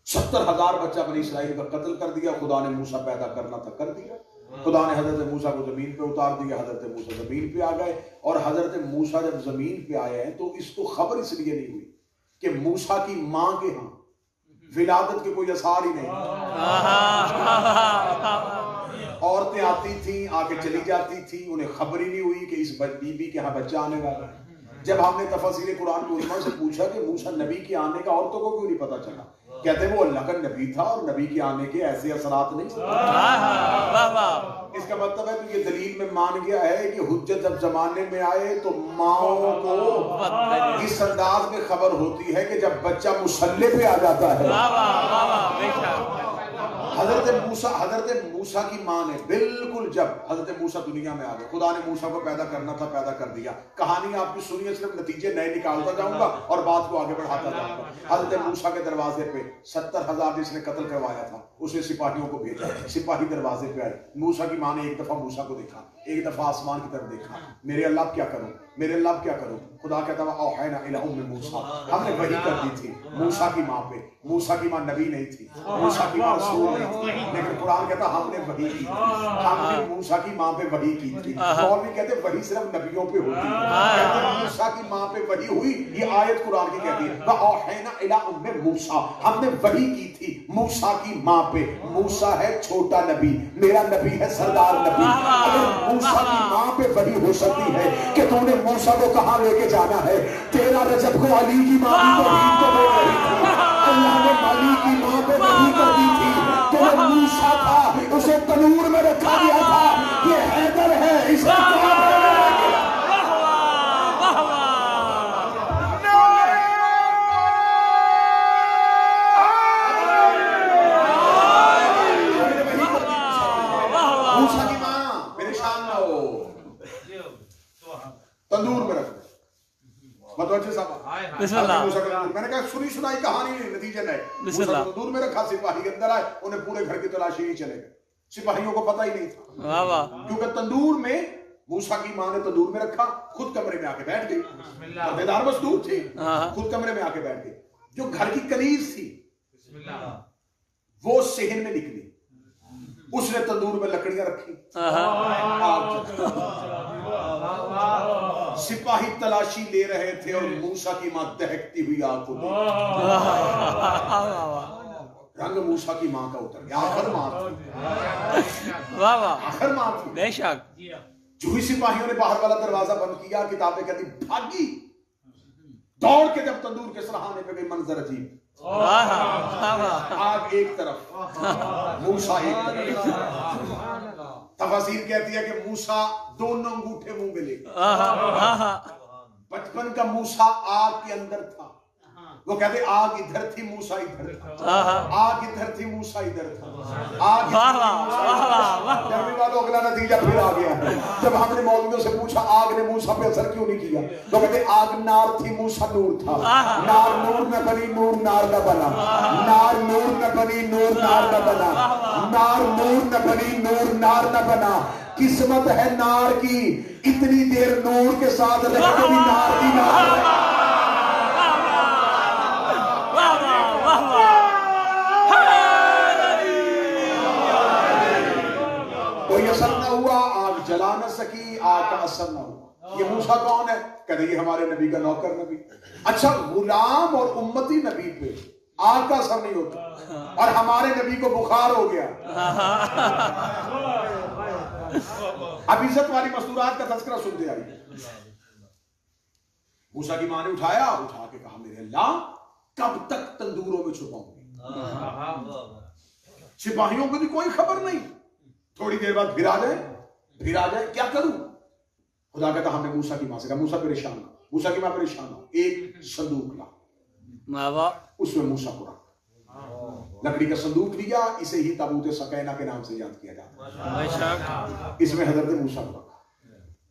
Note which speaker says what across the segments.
Speaker 1: 70,000 بچہ بنی اسرائیل کا قتل کر دیا. خدا نے موسیٰ پیدا کرنا تھا کر دیا. خدا نے حضرت موسیٰ کو زمین پہ اتار دیا. حضرت موسیٰ زمین پہ آ گئے. اور حضرت موسیٰ جب زمین پہ آئے ہیں تو اس کو خبر اس لیے نہیں ہوئی کہ موسیٰ کی ماں کے ہاں ولادت کے کوئی اثار ہی نہیں. عورتیں آتی تھیں آ کے چلی جاتی تھیں, انہیں خبر ہی نہیں ہوئی کہ اس بی بی کے ہاں بچہ آنے والا ہے. جب ہم نے تفاسیر قرآن کے علماء سے پوچھا کہ موسیٰ نبی کے آنے کا عورتوں کو کیوں نہیں پتا چلا, کہتے ہیں وہ اللہ کا نبی تھا اور نبی کے آنے کے ایسے اثرات نہیں. اس کا مطلب ہے کہ یہ دلیل میں مان گیا ہے کہ حجت جب زمانے میں آئے تو ماؤں کو اس انداز میں خبر ہوتی ہے کہ جب بچہ مسلح پہ آ جاتا ہے. حضرت موسیٰ کی ماں نے بالکل جب حضرت موسیٰ دنیا میں آ گئے, خدا نے موسیٰ کو پیدا کرنا تھا پیدا کر دیا. کہانی آپ کی سنیے, صرف نتیجے نئے نکالتا جاؤں گا اور بات کو آگے بڑھاتا جاؤں گا. حضرت موسیٰ کے دروازے پہ 70,000 جس نے قتل کروایا تھا اسے سپاہیوں کو بھیجا. سپاہی دروازے پہ آئے. موسیٰ کی ماں نے ایک دفعہ موسیٰ کو دیکھا, ایک دفعہ آسمان کی طرف دیکھا. میرے اللہ کیا کروں, میرے اللہ کیا کروں. خدا کہتا ہے اوحینا الی ام موسیٰ, ہم نے وحی کر دی تھی موسیٰ کی ماں پہ. موسیٰ کی ماں نبی نہیں تھی, موسیٰ کی ماں رسول نہیں تھی, لیکن قرآن کہتا ہم نے وحی کی, ہم نے موسیٰ کی ماں پہ وحی کی تھی. اور بھی کہتے وحی صرف نبیوں پہ ہوتی ہے, کہتے موسیٰ کی ماں پہ وحی ہوئی. یہ آیت قرآن کی کہتی ہے اوحینا الی ام موسیٰ, ہم نے وحی کی تھی موسیٰ کی ماں پہ. موسیٰ ہے چھوٹا نبی, میرا نبی ہے سردار نبی. اگر موسیٰ کی ماں پہ وحی ہو سکتی ہے کہ تو نے موسیٰ کو کہاں لے کے جانا ہے, تیرا رجب کو علی کی ماں بھی توحید کو بول رہی تھی, اللہ نے علی کی ماں پہ وحی کر دی تھی. تو موسیٰ تھا اسے تنور میں رکھا گیا تھا, یہ حیدر ہے اسے کیا تندور میں رکھ دیں. متوجہ صاحب, میں نے کہا سنی سنائی کہانی نہیں, نتیجہ نہیں. تندور میں رکھا, سپاہی کے اندر آئے, انہیں پورے گھر کی تلاشی نہیں چلے گئے. سپاہیوں کو پتہ ہی نہیں تھا, کیونکہ تندور میں موسیٰ کی ماں نے تندور میں رکھا, خود کمرے میں آ کے بیٹھ گئی. پردیدار مستور تھی, خود کمرے میں آ کے بیٹھ گئی. جو گھر کی کنیز تھی وہ صحن میں نکلی, اس نے تندور میں لکڑیاں رکھی, سپاہی تلاشی لے رہے تھے اور موسیٰ کی ماں دہکتی ہوئی آگ کو دیکھ. رنگ موسیٰ کی ماں کا اتر گیا. آخر ماں تھی, آخر ماں تھی بے شک. جو ہی سپاہیوں نے باہر والا دروازہ بند کیا, کتابیں کہتی بھاگی دوڑ کے جب تندور کے سرہانے پہ گئی. منظر عجیب, آگ ایک طرف, موسیٰ ایک طرف. تفاسیر کہتی ہے کہ موسیٰ دونوں انگوٹھے منہ میں لے گئے. بچپن کا موسیٰ آگ کے اندر تھا, وہ کہتے آگ ادھر تھی موسیٰ ادھر تھا, آگ ادھر تھی موسیٰ ادھر تھا. اگلا نتیجہ پھر آ گیا ہے. جب ہم نے مولویوں سے پوچھا آگ نے موسیٰ پہ اثر کیوں نہیں کیا, تو کہتے آگ نار تھی موسیٰ نور تھا. نار نور نہ بنی نور نار نہ بنا, نار نور نہ بنی نور نار نہ بنا, نار نور نہ بنی نور نار نہ بنا. قسمت ہے نار کی اتنی دیر نور کے ساتھ رہ کے بھی نار کی نار. کوئی اثر نہ ہوا, آگ جلا نہ سکی, آگ کا اثر نہ ہوا. یہ موسیٰ کون ہے, کہتے یہ ہمارے نبی کا نوکر نبی. اچھا, غلام اور امتی نبی پہ آگ کا اثر نہیں ہوتا, اور ہمارے نبی کو بخار ہو گیا. اب عزت والی مستورات کا تذکرہ سنتے آئیے. موسیٰ کی ماں نے اٹھا کے کہا میرے اللہ کب تک تندوروں میں چھپاؤں گی. سپاہیوں کو بھی کوئی خبر نہیں, تھوڑی دیر بعد پھر آ جائے, کیا کروں. خدا کہتا ہم نے موسیٰ کی ماں سے کہا موسیٰ پریشان ہو, موسیٰ کی ماں پریشان ہو, ایک صندوق لا, اس میں موسیٰ کو رکھ. لکڑی کا صندوق لیا, اسے ہی تابوت سکینہ کے نام سے یاد کیا جاتا ہے. اس میں حضرت موسیٰ کو رکھا.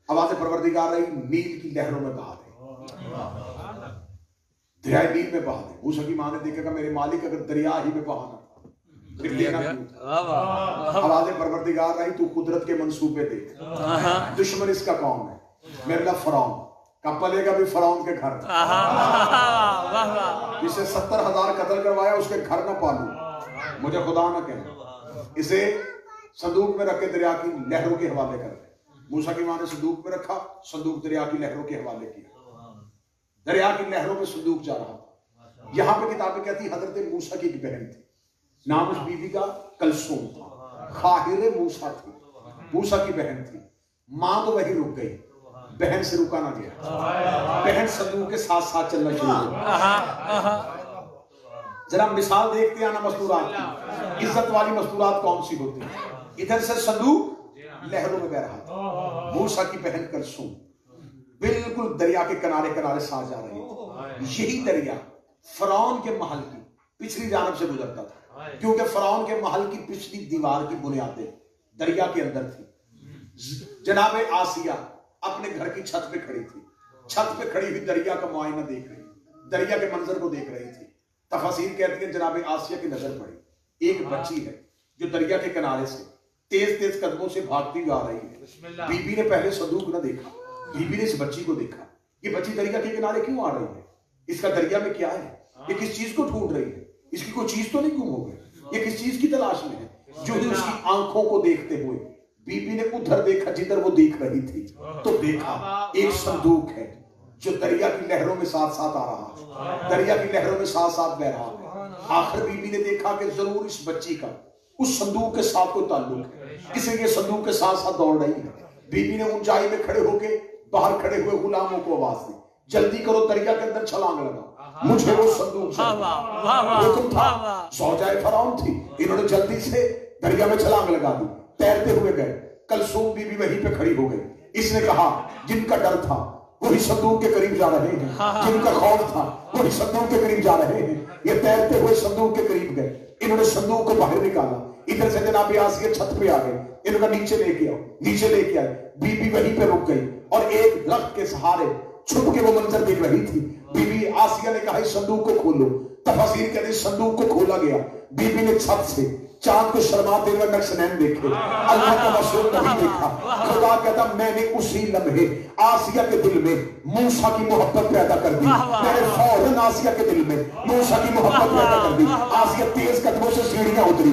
Speaker 1: آواز پروردگار رہی, نیل کی لہروں میں بہا دے, دریائے نیل میں بہا دے. موسیٰ کی ماں نے دیکھا کہ میرے مالک اگر دریا ہی میں بہانا پھر دینا کیوں. آواز پروردگار رہی, تو قدرت کے منصوبے دیکھ. دشمن اس کا قوم ہے, میرے اللہ فرعون, کب پلے گا بھی فرعون کے گھر؟ جسے 70,000 قتل کروایا اس کے گھر نہ پالوں، مجھے خدا نہ کہے۔ اسے صندوق میں رکھ کے دریا کی لہروں کے حوالے کر دے۔ موسیٰ کی ماں نے صندوق میں رکھا، صندوق دریا کی لہروں کے حوالے کیا، دریا کی لہروں میں صندوق جا رہا تھا۔ یہاں پہ کتابیں کہتی حضرت موسیٰ کی ایک بہن تھی، نام اس بیوی کا کلثوم تھا، خاہر موسیٰ تھی، موسیٰ کی بہن تھی۔ ماں تو وہی رک گئی، بہن سے رکا نہ گیا، بہن صندوق کے ساتھ ساتھ چلنا شروع ہو۔ ذرا مثال دیکھتے ہیں نا مستورات کی، عزت والی مستورات کون سی ہوتی ہیں؟ ادھر سے صندوق لہروں میں بہ رہا تھا، موسیٰ کی بہن کلثوم بالکل دریا کے کنارے کنارے ساتھ جا رہی تھی۔ یہی دریا فرعون کے محل کی پچھلی جانب سے گزرتا تھا، کیونکہ فرعون کے محل کی پچھلی دیوار کی بنیادیں دریا کے اندر تھی۔ جناب آسیہ اپنے گھر کی چھت پہ کھڑی تھی، چھت پہ کھڑی ہوئی دریا کا معائنہ دیکھ رہی، دریا کے منظر کو دیکھ رہی تھی۔ تفاسیر کہتی ہیں جناب آسیہ کی نظر پڑی، ایک بچی ہے جو دریا کے کنارے سے تیز تیز قدموں سے بھاگتی ہوئی آ رہی ہے۔ بی بی نے پہلے صندوق نہ دیکھا، بی بی نے اس بچی کو دیکھا، یہ بچی دریا کے کنارے کیوں آ رہی ہے؟ اس کا دریا میں کیا ہے؟ یہ کس چیز کو ڈھونڈ رہی ہے؟ اس کی کوئی چیز تو نہیں گم ہو گئی؟ یہ کس چیز کی تلاش میں ہے؟ جو ہی اس کی آنکھوں کو دیکھتے ہوئے بی بی نے ادھر دیکھا جدھر وہ دیکھ رہی تھی، تو دیکھا ایک صندوق ہے جو دریا کی لہروں میں ساتھ ساتھ آ رہا ہے، دریا کی لہروں میں ساتھ ساتھ بہ رہا ہے۔ آخر بی بی نے دیکھا کہ ضرور اس بچی کا اس صندوق کے ساتھ کوئی تعلق ہے، اس لیے صندوق کے ساتھ ساتھ دوڑ رہی ہے۔ بی بی نے اونچائی میں کھڑے ہو کے باہر کھڑے ہوئے غلاموں کو آواز دی، جلدی کرو دریا کے اندر چھلانگ لگا، مجھے وہ صندوق چاہیے۔ حکم تھا، زوجہ فرعون تھی، انہوں نے جلدی سے دریا میں چھلانگ لگا دی، تیرتے ہوئے گئے۔ کلثوم بی بی وہیں پہ کھڑی ہو گئی۔ اس نے کہا جن کا ڈر تھا وہی صندوق کے قریب جا رہے ہیں، جن کا خوف تھا وہی صندوق کے قریب جا رہے ہیں۔ یہ تیرتے ہوئے صندوق کے قریب گئے، انہوں نے صندوق کو باہر نکالا۔ ادھر سے جناب آسیہ چھت پہ آ گئے، انہوں نے نیچے لے کے آؤ، نیچے لے کے آئے۔ بی بی وہیں پہ رک گئی اور ایک درخت کے سہارے چھپ کے وہ منظر دیکھ رہی تھی۔ بی بی آسیہ نے کہا اس صندوق کو کھولو۔ تفاسیر کہتے ہیں صندوق کو کھولا گیا، بی بی نے چھت سے چاند کو شرماتے ہوئے نقش نین دیکھے، اللہ کا رسول نہیں دیکھا۔ خدا کہتا میں نے اسی لمحے آسیہ کے دل میں موسیٰ کی محبت پیدا کر دی، میں نے فوراً آسیہ کے دل میں موسیٰ کی محبت پیدا کر دی۔ آسیہ تیز قدموں سے سیڑھیاں اتری،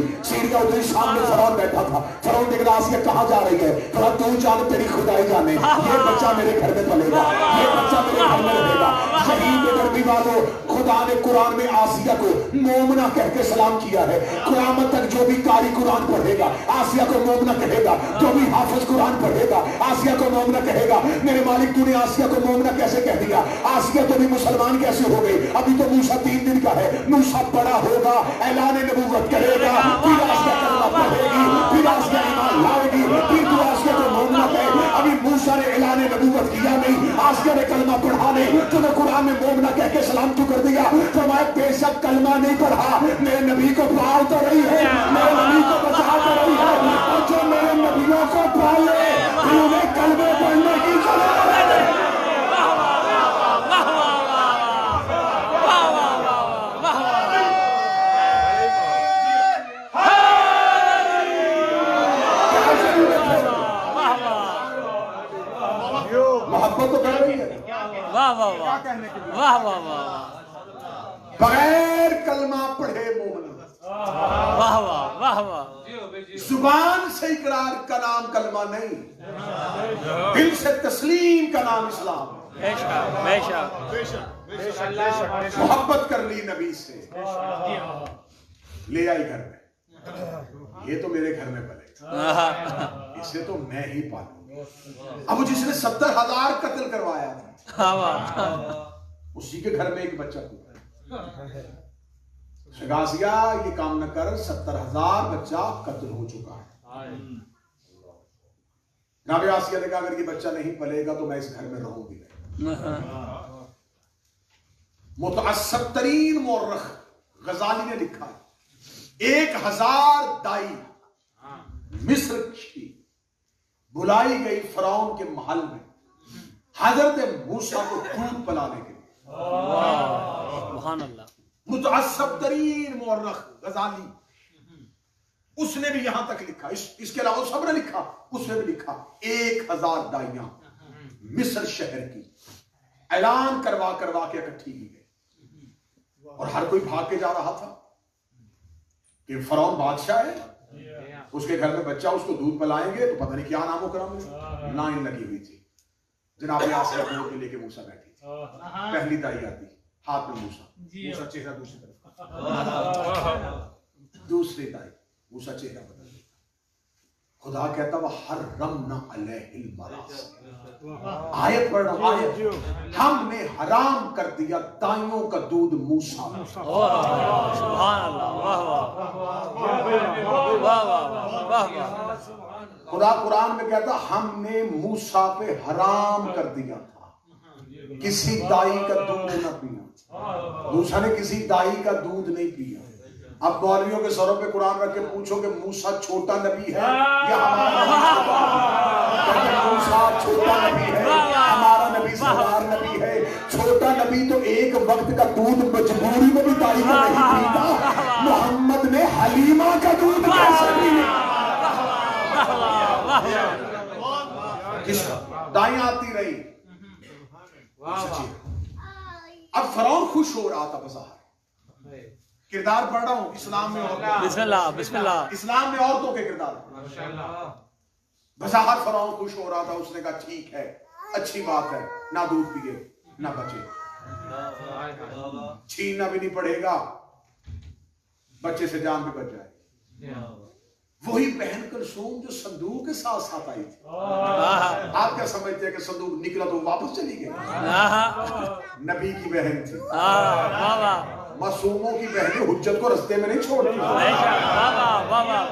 Speaker 1: سامنے فرعون بیٹھا تھا۔ فرعون دیکھ رہا آسیہ کہاں جا رہی ہے؟ کہا تو جانے تیری خدائی جانے، یہ بچہ میرے گھر میں پلے گا، یہ بچہ میرے گھر میں رہے گا۔ یہی نبی والوں خدا نے قرآن میں آسیہ کو مومنہ کہہ کے سلام کیا ہے۔ قیامت تک جو بھی قاری قرآن پڑھے گا آسیہ کو مومنہ کہے گا، جو بھی حافظ قرآن پڑھے گا آسیہ کو مومنہ کہے گا۔ میرے مالک تو نے آسیہ کو مومنہ کیسے کہہ دیا؟ آسیہ تو بھی مسلمان کیسے ہو گئی؟ ابھی تو موسیٰ 3 دن کا ہے، موسیٰ بڑا ہوگا، اعلان نبوت کرے گا، پھر آسیہ کلمہ پڑھے گی، پھر آسیہ ایمان لائے گی، پھر تو آسیہ کو مومنہ کہے۔ ابھی موسیٰ نے اعلان نبوت کیا نہیں، آسیہ نے کلمہ پڑھا نہیں، تو نے قرآن میں مومنہ کہہ کے سلام کیوں کر دیا؟ فرمایا بے شک کلمہ نہیں پڑھا، میرے نبی کو پال تو رہی ہے، میرے نبی کو بچا تو رہی ہے، اور جو میرے نبیوں کو پالے انہیں کلمے پڑھنے کی ضرورت ہے۔ محبت تو کر رہی ہے، بغیر کلمہ پڑھے مومن، زبان سے اقرار کا نام کلمہ نہیں، دل سے تسلیم کا نام اسلام۔ محبت کر لی نبی سے، لے آئی گھر میں، یہ تو میرے گھر میں پلے گا، اسے تو میں ہی پالوں۔ اب جس نے 70,000 قتل کروایا تھا اسی کے گھر میں ایک بچہ کو آسیہ یہ کام نہ کر، 70,000 بچہ قتل ہو چکا ہے۔ جناب آسیہ نے کہا اگر یہ بچہ نہیں پلے گا تو میں اس گھر میں رہوں گی نہیں۔ متعصب ترین مورخ غزالی نے لکھا ہے 1000 دائی مصر کی بلائی گئی فرعون کے محل میں حضرت موسیٰ کو دودھ پلانے کے لیے۔ سبحان اللہ۔ متعصب ترین مورخ غزالی، اس نے بھی یہاں تک لکھا، اس کے علاوہ سب نے لکھا، اس نے بھی لکھا 1000 دائیاں مصر شہر کی اعلان کروا کے اکٹھی کی گئی اور ہر کوئی بھاگ کے جا رہا تھا کہ فرعون بادشاہ ہے, اس کے گھر میں بچہ, اس کو دودھ پلائیں گے تو پتہ نہیں کیا نام و کرام لائن لگی ہوئی تھی. جناب آسیہ گود میں لے کے موسیٰ بیٹھی تھی, پہلی دائی آتی, ہاتھ میں موسیٰ چہرہ دوسری طرف, دوسری دائی موسیٰ چہرہ بدل دیتا. خدا کہتا وَحَرَّمْنَا عَلَيْهِ الْمَرَاضِعَ, آیت پڑھ رہا ہوں, آیت, ہم نے حرام کر دیا دائیوں کا دودھ موسیٰ.
Speaker 2: سبحان اللہ.
Speaker 1: خدا قرآن میں کہتا ہم نے موسیٰ پہ حرام کر دیا تھا کسی دائی کا دودھ نہ پینا. موسیٰ نے کسی دائی کا دودھ نہیں پیا. اب مولویوں کے سروں پہ قرآن رکھ کے پوچھو کہ موسیٰ چھوٹا نبی ہے یا ہمارا نبی؟ موسیٰ چھوٹا نبی ہے, ہمارا نبی سردار نبی ہے. چھوٹا نبی تو ایک وقت کا دودھ مجبوری میں بھی دائی کا نہیں پیتا. محمد نے حلیمہ کا دودھ کیسے پیا؟ کس کا دائیں آتی رہی. اب فرعون خوش ہو رہا تھا بظاہر. کردار پڑھ رہا ہوں اسلام میں عورتوں,
Speaker 2: بسم اللہ بسم اللہ,
Speaker 1: اسلام میں عورتوں کے کردار. بظاہر فرعون خوش ہو رہا تھا. اس نے کہا ٹھیک ہے, اچھی بات ہے, نہ دودھ پیے نہ بچے, چھیننا بھی نہیں پڑے گا, بچے سے جان بھی بچ جائے. وہی بہن کلثوم جو صندوق کے ساتھ ساتھ آئی تھی. آپ کیا سمجھتے ہیں کہ صندوق نکلا تو واپس چلی گئی؟ نبی کی بہن تھی. معصوموں کی بہنیں حجت کو رستے میں نہیں چھوڑتی.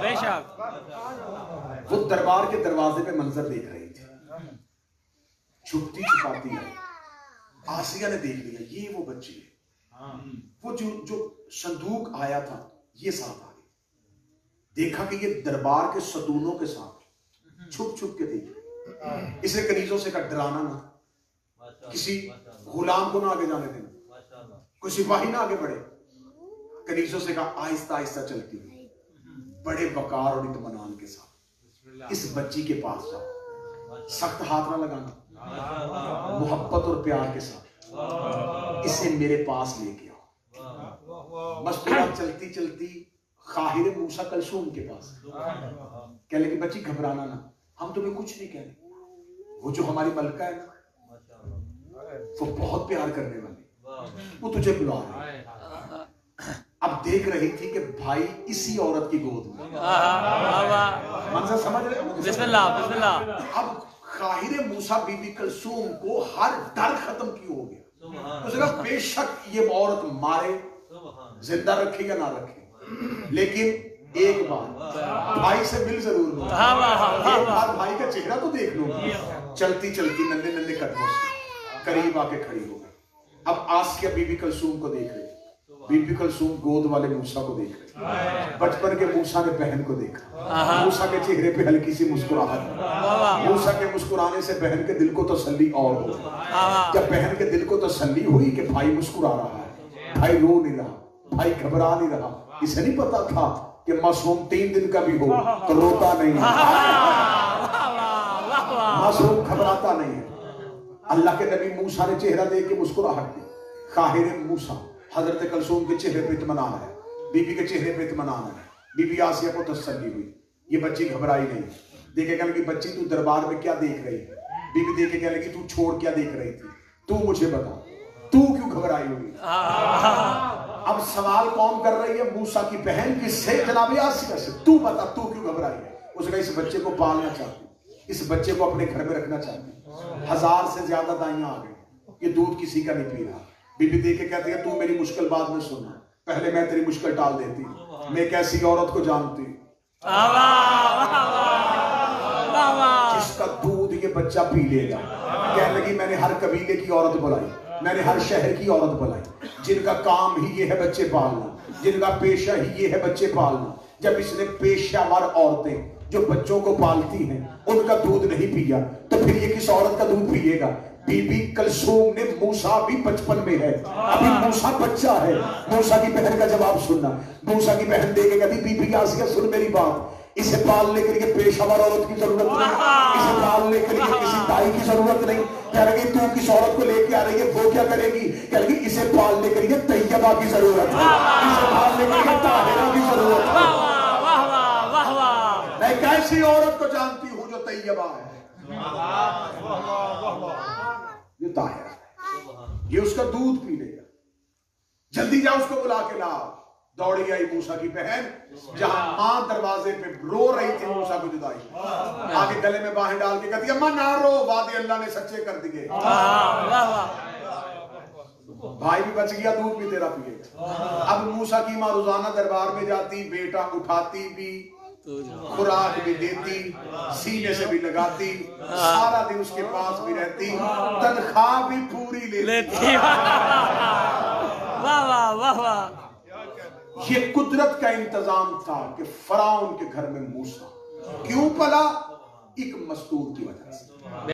Speaker 2: بے شک.
Speaker 1: وہ دربار کے دروازے پہ منظر دیکھ رہی تھی, چھپتی چھپاتی ہے. آسیہ نے دیکھ لیا یہ وہ بچی ہے, وہ جو صندوق آیا تھا یہ ساتھ آ گئی. دیکھا کہ یہ دربار کے ستونوں کے ساتھ چھپ چھپ کے دیکھ. اسے کنیزوں سے کہا ڈرانا نہ, کسی غلام کو نہ آگے جانے دینا, کوئی سپاہی نہ آگے بڑھے. کنیزوں سے کہا آہستہ آہستہ چلتی ہوئی بڑے وقار اور اطمینان کے ساتھ اس بچی کے پاس جاؤ, سخت ہاتھ نہ لگانا, محبت اور پیار کے ساتھ اسے میرے پاس لے کے آؤ. مستورہ چلتی چلتی خاہر موسیٰ کلثوم کے پاس کہنے لگی بچی گھبرانا نہ, ہم تمہیں کچھ نہیں کہنے. وہ جو ہماری ملکہ ہے نا وہ بہت پیار کرنے والی, وہ تجھے بلا رہا ہے. اب دیکھ رہی تھی کہ بھائی اسی عورت کی گود میں. منظر سمجھ رہے ہو؟
Speaker 2: بسم اللہ بسم اللہ.
Speaker 1: اب خاہر موسیٰ بی بی کلثوم کو ہر ڈر ختم کیوں ہو گیا. اس نے کہا بے شک یہ عورت مارے, زندہ رکھے یا نہ رکھے, لیکن ایک بار بھائی سے مل ضرور لو, ایک بار بھائی کا چہرہ تو دیکھ لو. چلتی چلتی ننھے ننھے قدموں سے قریب آ کے کھڑی ہو گئی. اب آسیہ بی بی کلثوم کو دیکھ رہی, بی بی کلثوم گود والے موسیٰ کو دیکھ رہی. بچپن کے موسیٰ نے بہن کو دیکھا, موسیٰ کے چہرے پہ ہلکی سی مسکراہٹ. موسیٰ کے مسکرانے سے بہن کے دل کو تسلی اور ہو. جب بہن کے دل کو تسلی ہوئی کہ بھائی مسکرا رہا ہے, بھائی رو نہیں رہا, بھائی گھبرا نہیں رہا. اسے نہیں پتا تھا کہ معصوم 3 دن کا بھی ہو تو روتا نہیں ہے, معصوم گھبراتا نہیں ہے. اللہ کے نبی موسیٰ نے چہرہ دیکھ کے مسکراہٹ دی. خاہر موسیٰ حضرت کلثوم کے چہرے پہ اطمینان ہے, بی بی کے چہرے پہ اطمینان ہے. بی بی آسیہ کو تسلی ہوئی, یہ بچی گھبرائی نہیں. دیکھے کہنے لگی بچی تو دربار میں کیا دیکھ رہی ہے. بی بی دیکھے کہنے لگی تو چھوڑ کیا دیکھ رہی تھی, تو مجھے بتا تو کیوں گھبرائی ہوئی. اب سوال کون کر رہی ہے؟ موسیٰ کی بہن کس سے؟ جناب آسیہ سے. تو بتا تو کیوں گھبرائی ہے. اس نے کہا اس بچے کو پالنا چاہتی, اس بچے کو اپنے گھر میں رکھنا چاہتی. 1000 سے زیادہ دائیاں آ گئی, یہ دودھ کسی کا نہیں پی رہا. بی بی دیکھ کے کہتی ہے تو میری مشکل بعد میں سننا, پہلے میں تیری مشکل ٹال دیتی. میں کیسی عورت کو جانتی جس کا دودھ یہ بچہ پی لے گا. کہنے لگی میں نے ہر قبیلے کی عورت بلائی, میں نے ہر شہر کی عورت بلائی جن کا کام ہی یہ ہے بچے پالنا, جن کا پیشہ ہی یہ ہے بچے پالنا. جب اس نے پیشہ ور عورتیں جو بچوں کو پالتی ہیں ان کا دودھ نہیں پیا تو پھر یہ کس عورت کا دودھ پیے گا. بی بی کلثوم نے موسیٰ بھی بچپن میں ہے, ابھی موسیٰ بچہ ہے. موسیٰ کی بہن کا جواب سننا. موسیٰ کی بہن دے کے کہتی بی بی آسیہ سن میری بات, اسے پالنے کے لیے پیشہ ور عورت کی ضرورت نہیں، اسے پالنے کے لیے کسی دائی کی ضرورت نہیں. کہہ رہے تو کس عورت کو لے کے آ رہی ہے وہ کیا کرے گی؟ کہہ رہے اسے پالنے کے لیے طیبہ کی ضرورت ہے، اسے پالنے کے لیے طاہرہ کی ضرورت ہے. میں ایک ایسی عورت کو جانتی ہوں جو طیبہ ہے، یہ طاہرہ ہے، یہ اس کا دودھ پی لے گا. جلدی جا اس کو بلا کے لا. دوڑی آئی موسیٰ کی بہن، جہاں ماں دروازے پہ رو رہی تھی موسیٰ کو جدائی، آگے گلے میں باہیں ڈال کے کہتی اماں نہ رو، وعدے اللہ نے سچے کر دیے. بھائی بھی بچ گیا، دودھ بھی تیرا پیے گا. اب موسیٰ کی ماں روزانہ دربار میں جاتی، بیٹا اٹھاتی بھی، خوراک بھی دیتی، سینے سے بھی لگاتی، سارا دن اس کے پاس بھی رہتی، تنخواہ بھی پوری لیتی.
Speaker 2: واہ واہ واہ واہ.
Speaker 1: یہ قدرت کا انتظام تھا کہ فرعون کے گھر میں موسیٰ کیوں پلا؟ ایک مستور کی وجہ سے.